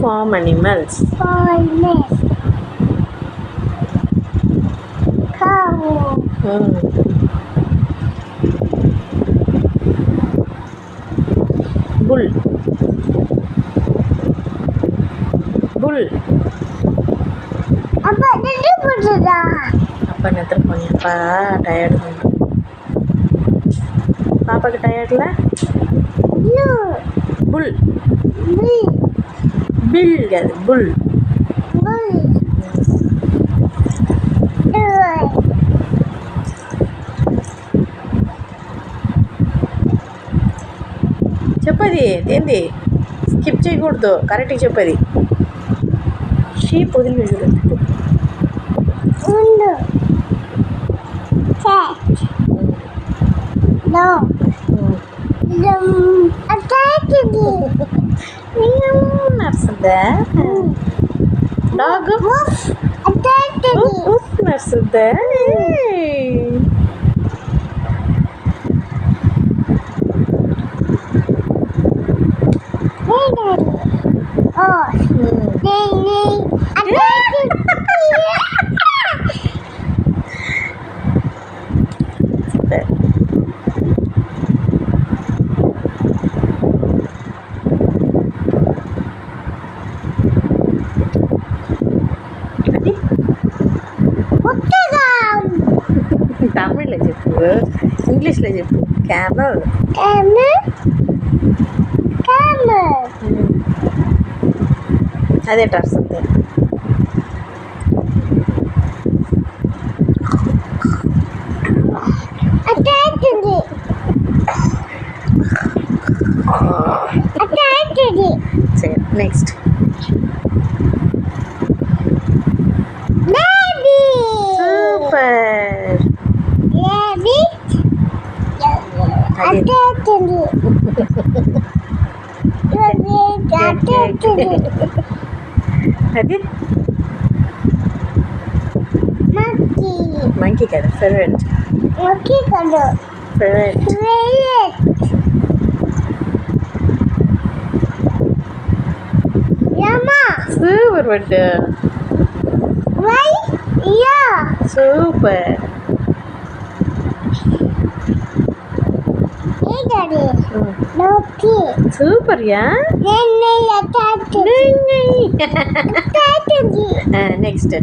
Farm animals. Forest. Cow. Bull. Bull. Apa tadi berada? Apa nak telepon apa? Tired kan? Papa ke tired lah? No. Bull. Bill. Bill kan? Bull. Bull. Dua. చెప్పది ఏంది skip చేయకూడదు కరెక్ట్గా చెప్పది sheep వదిలి Uno. Cat. No. Attack it. నడుస్తుందా dog Attack it. నడుస్తుందా Oh. They attack it. అది Pokemon. తమిళ్లో చెప్పు ఇంగ్లీష్లో చెప్పు క్యామల్ Camel. Camel. అదే వస్తుంది Attack it. Attack it. సరే నెక్స్ట్ Baby. Super Rabbit. అది Attack it. Rabbit. Attack it. అది Monkey. మంకీ కదా ferret Monkey color. Ferret Rabbit. Llama. Super but Why? Yeah. Super Hey, Daddy. Monkey. Super yeah Then they attack it. Attack it. Next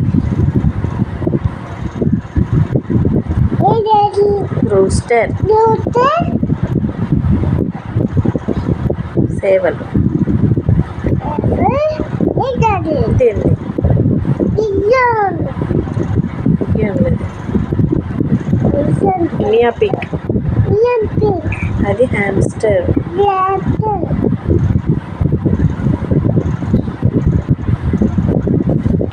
Hey, Daddy. Rooster Daughter. సేవలు Hey, Daddy. తింది Pigeon. India pick Pigeon pig. అది hamster Raptor.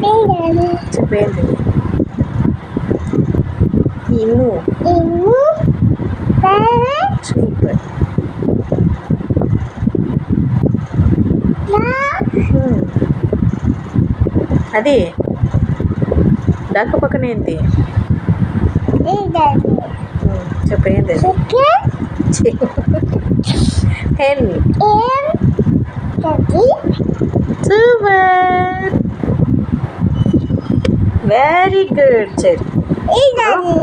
Hey, Daddy. చెప్పేది emu Emu. Parrot. Super Dog. అది డక్క పక్కన ఏంటి Hey, Daddy. చెప్పేది Chicken. Hen And Daddy. Super very good సరే Hey, Daddy.